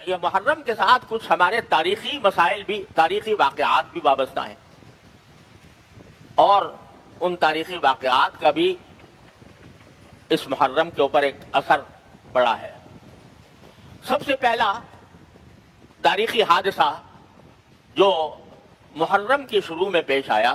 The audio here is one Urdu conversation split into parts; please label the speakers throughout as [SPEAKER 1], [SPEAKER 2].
[SPEAKER 1] یہ محرم کے ساتھ کچھ ہمارے تاریخی مسائل بھی، تاریخی واقعات بھی وابستہ ہیں، اور ان تاریخی واقعات کا بھی اس محرم کے اوپر ایک اثر پڑا ہے۔ سب سے پہلا تاریخی حادثہ جو محرم کے شروع میں پیش آیا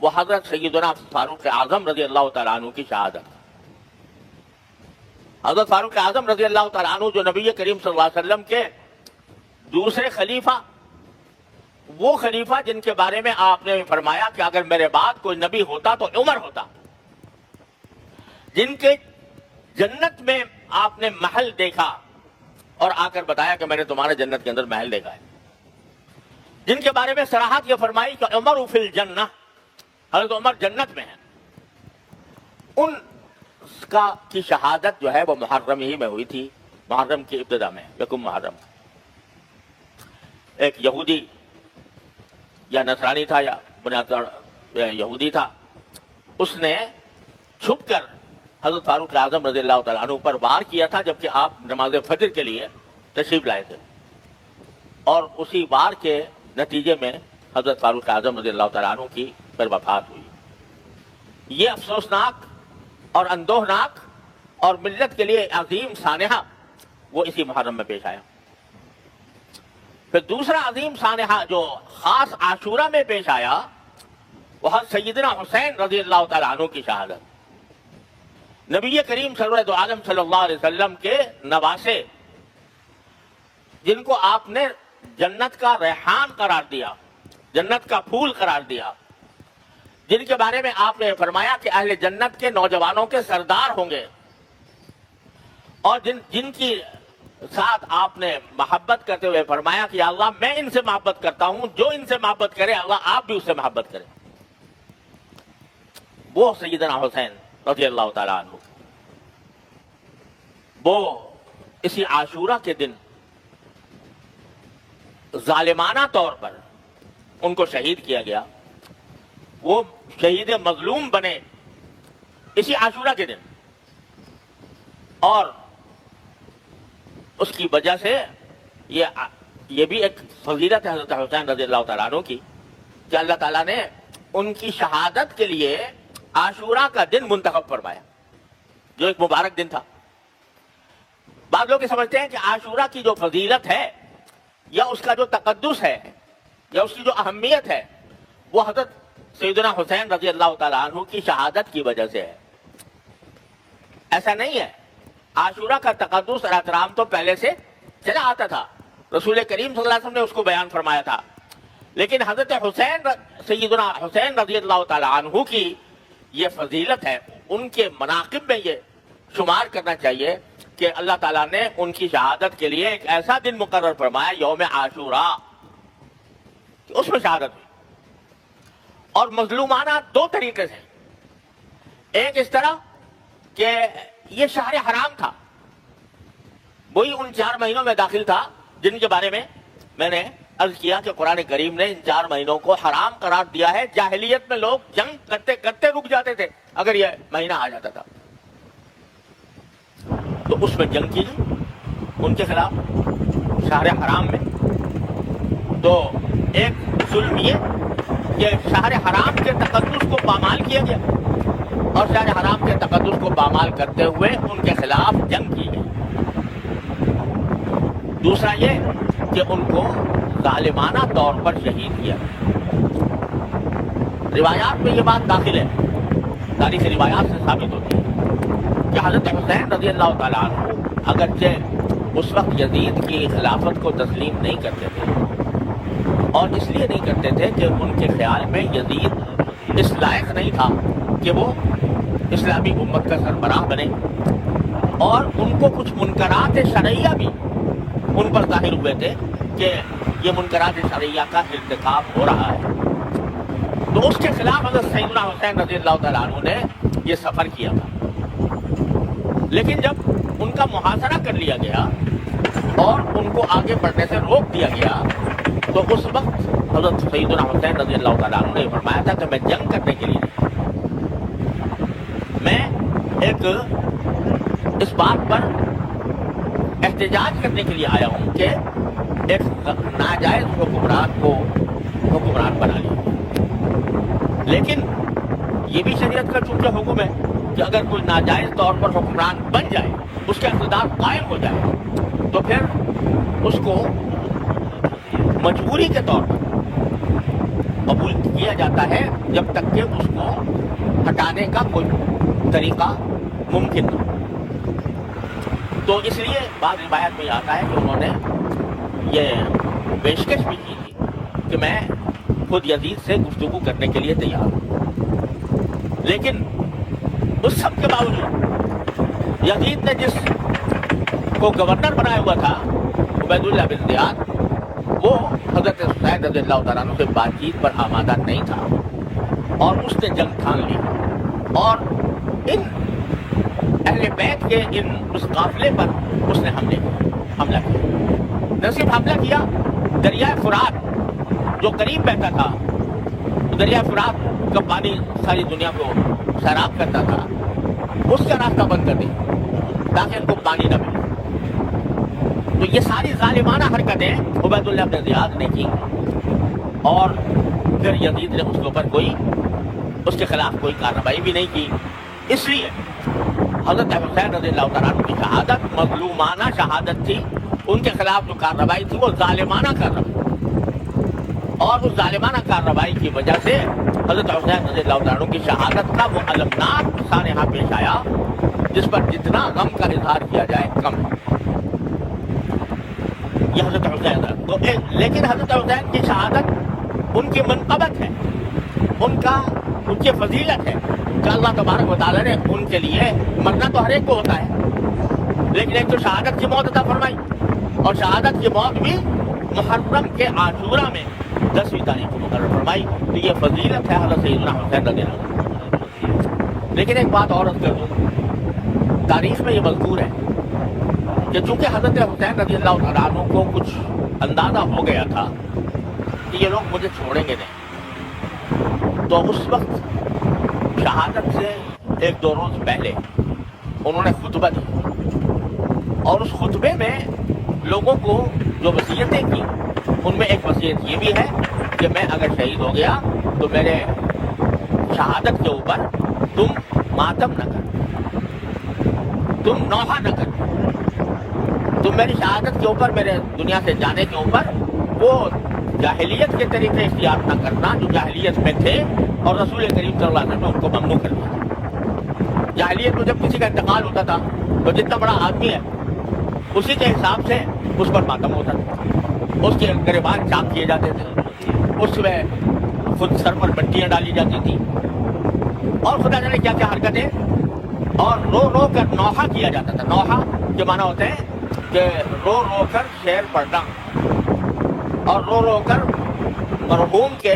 [SPEAKER 1] وہ حضرت سیدنا فاروق اعظم رضی اللہ تعالیٰ عنہ کی شہادت۔ حضرت فاروق اعظم رضی اللہ تعالیٰ عنہ جو نبی کریم صلی اللہ علیہ وسلم کے دوسرے خلیفہ، وہ خلیفہ جن کے بارے میں آپ نے فرمایا کہ اگر میرے بعد کوئی نبی ہوتا تو عمر ہوتا، جن کے جنت میں آپ نے محل دیکھا اور آ کر بتایا کہ میں نے تمہارے جنت کے اندر محل دیکھا ہے، جن کے بارے میں صراحت یہ فرمائی کہ عمر فی الجنہ، حضرت عمر جنت میں ہیں، ان کی شہادت جو ہے وہ محرم ہی میں ہوئی تھی، محرم کی ابتدا میں، یکم محرم۔ ایک یہودی یا نصرانی تھا یا بنیاد یہودی تھا، اس نے چھپ کر حضرت فاروق اعظم رضی اللہ تعالیٰ عنہ پر وار کیا تھا جبکہ آپ نماز فجر کے لیے تشریف لائے تھے، اور اسی وار کے نتیجے میں حضرت فاروق اعظم رضی اللہ تعالیٰ عنہ کی پر وفات ہوئی۔ یہ افسوسناک اور اندوہناک اور ملت کے لیے عظیم سانحہ وہ اسی محرم میں پیش آیا۔ پھر دوسرا عظیم سانحہ جو خاص عاشورہ میں پیش آیا وہ حضرت سیدنا حسین رضی اللہ تعالیٰ عنہ کی شہادت۔ نبی کریم سرورت عالم صلی اللہ علیہ وسلم کے نواسے، جن کو آپ نے جنت کا ریحان قرار دیا، جنت کا پھول قرار دیا، جن کے بارے میں آپ نے فرمایا کہ اہل جنت کے نوجوانوں کے سردار ہوں گے، اور جن کی ساتھ آپ نے محبت کرتے ہوئے فرمایا کہ اللہ میں ان سے محبت کرتا ہوں، جو ان سے محبت کرے اللہ آپ بھی اس سے محبت کریں، وہ سیدنا حسین رضی اللہ تعالیٰ عنہ، وہ اسی عاشورہ کے دن ظالمانہ طور پر ان کو شہید کیا گیا، وہ شہید مظلوم بنے اسی عاشورہ کے دن، اور اس کی وجہ سے یہ بھی ایک فضیلت ہے حضرت حسین رضی اللہ تعالیٰ عنہ کی کہ اللہ تعالیٰ نے ان کی شہادت کے لیے عاشورہ کا دن منتخب فرمایا، جو ایک مبارک دن تھا۔ بعض لوگ یہ سمجھتے ہیں کہ عاشورہ کی جو فضیلت ہے یا اس کا جو تقدس ہے یا اس کی جو اہمیت ہے وہ حضرت سیدنا حسین رضی اللہ تعالیٰ عنہ کی شہادت کی وجہ سے ہے۔ ایسا نہیں ہے، عاشورہ کا تقدس اور احترام تو پہلے سے چلا آتا تھا، رسول کریم صلی اللہ علیہ وسلم نے اس کو بیان فرمایا تھا، لیکن حضرت حسین سیدنا حسین رضی اللہ تعالیٰ عنہ کی یہ فضیلت ہے، ان کے مناقب میں یہ شمار کرنا چاہیے کہ اللہ تعالیٰ نے ان کی شہادت کے لیے ایک ایسا دن مقرر فرمایا یوم عاشورہ، اس میں شہادت ہوئی، اور مظلومانہ دو طریقے سے۔ ایک اس طرح کہ یہ شہر حرام تھا، وہی ان 4 مہینوں میں داخل تھا جن کے بارے میں نے عرض کیا کہ قرآن کریم نے ان 4 مہینوں کو حرام قرار دیا ہے۔ جاہلیت میں لوگ جنگ کرتے کرتے رک جاتے تھے اگر یہ مہینہ آ جاتا تھا، تو اس میں جنگ کی ان کے خلاف شہر حرام میں۔ تو ایک ظلم یہ کہ شہر حرام کے تقدس کو پامال کیا گیا، اور شہر حرام کے تقدس کو پامال کرتے ہوئے ان کے خلاف جنگ کی گئی۔ دوسرا یہ کہ ان کو ظالمانہ طور پر شہید کیا۔ روایات میں یہ بات داخل ہے، تاریخی روایات سے ثابت ہوتی ہے کہ حضرت حسین رضی اللہ تعالیٰ عنہ اگرچہ اس وقت یزید کی خلافت کو تسلیم نہیں کرتے تھے، اور اس لیے نہیں کرتے تھے کہ ان کے خیال میں یزید اس لائق نہیں تھا کہ وہ اسلامی امت کا سربراہ بنے، اور ان کو کچھ منکرات شرعیہ بھی ان پر ظاہر ہوئے تھے کہ یہ منکرات شرعیہ کا ارتکاب ہو رہا ہے، تو اس کے خلاف حضرت سیدنا حسین رضی اللہ تعالیٰ عنہ نے یہ سفر کیا تھا۔ لیکن جب ان کا محاصرہ کر لیا گیا اور ان کو آگے بڑھنے سے روک دیا گیا، تو اس وقت حضرت سیدنا حسین رضی اللہ تعالیٰ عنہ نے فرمایا تھا کہ میں جنگ کرنے کے لیے نہیں، میں ایک اس بات پر احتجاج کرنے کے لیے آیا ہوں کہ ایک ناجائز حکمران کو حکمران بنا لیا. لیکن یہ بھی شریعت کا چونکہ حکم ہے کہ اگر کوئی ناجائز طور پر حکمران بن جائے, اس کا اقتدار قائم ہو جائے, تو پھر اس کو مجبوری کے طور پر قبول کیا جاتا ہے جب تک کہ اس کو ہٹانے کا کوئی طریقہ ممکن نہ ہو. تو اس لیے بعض روایت میں آتا ہے کہ انہوں نے یہ پیشکش بھی کی تھی کہ میں خود یزید سے گفتگو کرنے کے لیے تیار ہوں. لیکن اس سب کے باوجود یزید نے جس کو گورنر بنایا ہوا تھا عبید اللہ بن زیاد, وہ حضرت حسین رضی اللہ تعالیٰ عنہ سے بات چیت پر آمادہ نہیں تھا اور اس نے جنگ ٹھان لی اور ان اہل بیت کے اس قافلے پر اس نے حملہ کیا. نہ صرف حملہ کیا, دریائے فرات جو قریب بہتا تھا, دریائے فرات کا پانی ساری دنیا کو سیراب کرتا تھا, اس کا راستہ بند کر دیا تاکہ ان کو پانی نہ ملے. تو یہ ساری ظالمانہ حرکتیں عبید اللہ بن زیاد نے کی اور پھر یزید نے اس کے اوپر اس کے خلاف کوئی کارروائی بھی نہیں کی. اس لیے حضرت حسین رضی اللہ تعالیٰ عنہ کی شہادت مظلومانہ شہادت تھی. ان کے خلاف جو کارروائی تھی وہ ظالمانہ کارروائی, اور اس ظالمانہ کارروائی کی وجہ سے حضرت حسین رضی اللہ تعالیٰ عنہ کی شہادت کا وہ المناک سانحہ پیش آیا جس پر جتنا غم کا اظہار کیا جائے کم ہے. یہ حضرت حسین تو لیکن حضرت حسین کی شہادت ان کی منقبت ہے, ان کی فضیلت ہے کہ اللہ تبارک و تعالیٰ نے ان کے لیے مرنا تو ہر ایک کو ہوتا ہے, لیکن ایک تو شہادت کی موت عطا فرمائی, اور شہادت کی موت بھی محرم کے عاشورہ میں 10ویں تاریخ کو مقرر فرمائی. تو یہ فضیلت ہے حضرت سیدنا حسین رضی اللہ عنہ. لیکن ایک بات اور عرض کر دوں, تاریخ میں یہ مذکور ہے کہ چونکہ حضرت حسین رضی اللہ تعالیٰ عنہ کو کچھ اندازہ ہو گیا تھا کہ یہ لوگ مجھے چھوڑیں گے نہیں, تو اس وقت شہادت سے 1-2 روز پہلے انہوں نے خطبہ دیا, اور اس خطبے میں لوگوں کو جو وصیتیں کی ان میں ایک وصیت یہ بھی ہے کہ میں اگر شہید ہو گیا تو میرے شہادت کے اوپر تم ماتم نہ کر, تم نوحہ نہ کر, تم میری شہادت کے اوپر, میرے دنیا سے جانے کے اوپر وہ جاہلیت کے طریقے اختیار نہ کرنا جو جاہلیت میں تھے اور رسول کریم صلی اللہ علیہ وسلم نے ان کو ممنوع کر دیا. جاہلیت میں جب کسی کا انتقال ہوتا تھا تو جتنا بڑا آدمی ہے اسی کے حساب سے اس پر ماتم ہوتا تھا, اس کے گریبان چاک کیے جاتے تھے, اس میں خود سر پر مٹیاں ڈالی جاتی تھی, اور خدا جانے کیا کیا حرکتیں, اور رو رو کر نوحہ کیا جاتا تھا. نوحہ کے معنی ہوتے ہیں کہ رو رو کر شعر پڑھنا اور رو رو کر مرحوم کے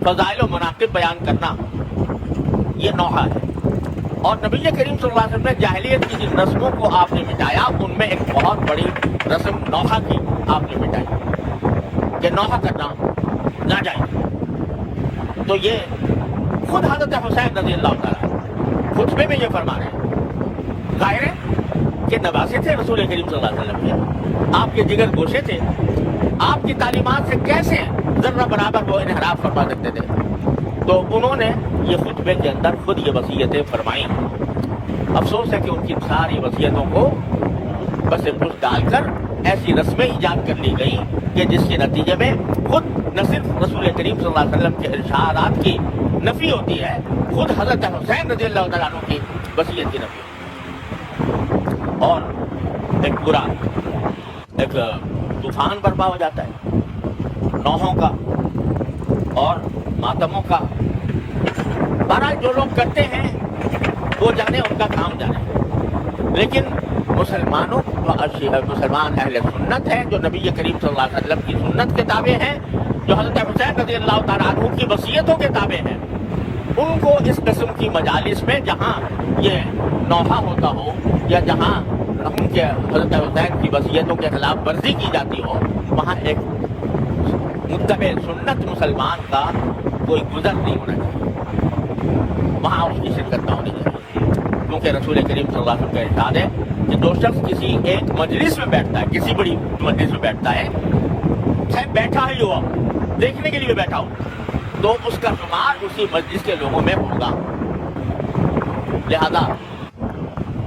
[SPEAKER 1] فضائل و مناقب بیان کرنا, یہ نوحہ ہے. اور نبی کریم صلی اللہ علیہ وسلم نے جاہلیت کی جن رسموں کو آپ نے مٹایا ان میں ایک بہت بڑی رسم نوحہ کی آپ نے مٹائی کہ نوحہ کرنا ناجائز. تو یہ خود حضرت حسین رضی اللہ تعالیٰ خطبے میں یہ فرما رہے ہیں, ظاہر ہے کہ نواسے تھے رسول کریم صلی اللہ علیہ وسلم کے, آپ کے جگر گوشے تھے, آپ کی تعلیمات سے کیسے ذرہ برابر وہ انحراف فرما سکتے تھے. تو انہوں نے یہ خطبے کے اندر خود یہ وصیتیں فرمائیں. افسوس ہے کہ ان کی ساری وصیتوں کو بس کچھ ڈال کر ایسی رسمیں ایجاد کر لی گئی کہ جس کے نتیجے میں خود نہ صرف رسول کریم صلی اللہ علیہ وسلم کے ارشادات کی نفی ہوتی ہے, خود حضرت حسین رضی اللہ تعالیٰ عنہ کی وصیت کی نفی ہوتی ہے, اور ایک برا ایک طوفان برپا ہو جاتا ہے نوحوں کا اور ماتموں کا. بہرحال جو لوگ کرتے ہیں وہ جانے, ان کا کام جانے, لیکن مسلمانوں مسلمان اہل سنت ہیں جو نبی کریم صلی اللہ علیہ وسلم کی سنت کے تابع ہیں, جو حضرت حسین رضی اللہ تعالیٰ عنہ کی وصیتوں کے تابع ہیں, ان کو اس قسم کی مجالس میں جہاں یہ نوحہ ہوتا ہو یا جہاں ان کے حضرت حسین کی وصیتوں کے خلاف ورزی کی جاتی ہو, وہاں ایک متبع سنت مسلمان کا کوئی گزر نہیں ہونا چاہیے, وہاں اس کی شرکت نہ ہونی چاہیے, کیونکہ رسول کریم صلی اللہ علیہ وسلم کا ارشاد ہے کہ جو شخص کسی ایک مجلس میں بیٹھتا ہے، کسی بڑی مجلس میں بیٹھتا ہے، چاہے بیٹھا ہی ہوا دیکھنے کے لیے بیٹھا ہو، تو اس کا شمار اسی مجلس کے لوگوں میں ہوگا۔ لہذا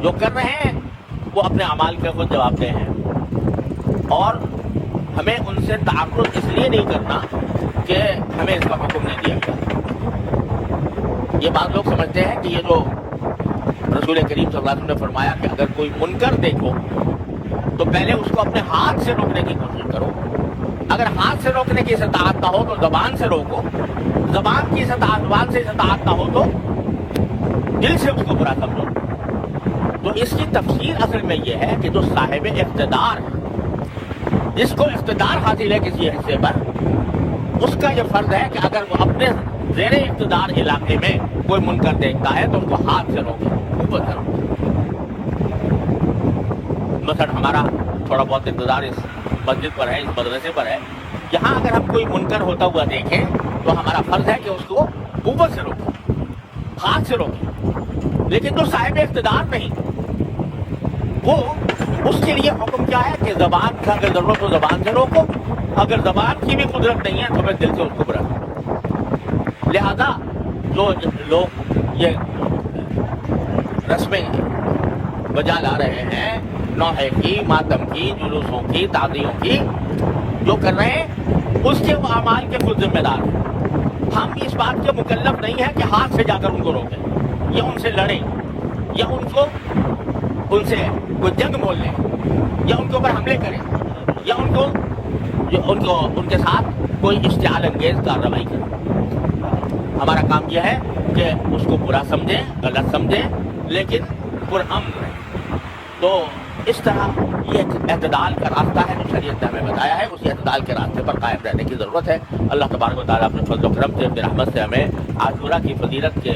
[SPEAKER 1] جو کر رہے ہیں وہ اپنے اعمال کے خود جواب دہ ہیں، اور ہمیں ان سے تعارض اس لیے نہیں کرنا کہ ہمیں اس کا حکم نہیں دیا گیا۔ یہ بات لوگ سمجھتے ہیں کہ یہ جو رسول کریم صلی اللہ علیہ وسلم نے فرمایا کہ اگر کوئی منکر دیکھو تو پہلے اس کو اپنے ہاتھ سے روکنے کی کوشش کرو، اگر ہاتھ سے روکنے کی استطاعت نہ ہو تو زبان سے روکو، زبان سے استطاعت نہ ہو تو دل سے اس کو برا سمجھو۔ تو اس کی تفسیر اصل میں یہ ہے کہ جو صاحب اقتدار ہے، جس کو اقتدار حاصل ہے کسی حصے پر، اس کا یہ فرض ہے کہ اگر وہ اپنے زیر اقتدار علاقے میں کوئی منکر دیکھتا ہے تو اس کو ہاتھ سے روکے، اوپر سے روکے۔ مثلا ہمارا تھوڑا بہت اقتدار اس مسجد پر ہے، اس مدرسے پر ہے، یہاں اگر ہم کوئی منکر ہوتا ہوا دیکھیں تو ہمارا فرض ہے کہ اس کو اوپر سے روکیں، ہاتھ سے روکیں۔ لیکن جو صاحب اقتدار نہیں، وہ اس کے لیے حکم کیا ہے کہ زبان کا اگر ضرورت ہو زبان سے روکو، اگر زبان کی بھی قدرت نہیں ہے تو پھر دل سے اس کو برا۔ لہذا جو لوگ یہ رسمیں بجا لا رہے ہیں، نوحے کی، ماتم کی، جلوسوں کی، تعزیوں کی، جو کر رہے ہیں اس کے وہ اعمال کے خود ذمہ دار ہیں۔ ہم اس بات کے مکلف نہیں ہیں کہ ہاتھ سے جا کر ان کو روکیں یا ان سے لڑیں یا ان سے کوئی جنگ مول لیں یا ان کے اوپر حملے کریں یا ان کے ساتھ کوئی اشتعال انگیز کارروائی کریں۔ ہمارا کام یہ ہے کہ اس کو برا سمجھیں، غلط سمجھیں، لیکن پرامن رہیں۔ تو اس طرح یہ اعتدال کا راستہ ہے جو شریعت نے ہمیں بتایا ہے، اسی اعتدال کے راستے پر قائم رہنے کی ضرورت ہے۔ اللہ تبارک و تعالیٰ اپنے فضل و کرم سے، اپنی رحمت سے ہمیں عاشورہ کی فضیلت کے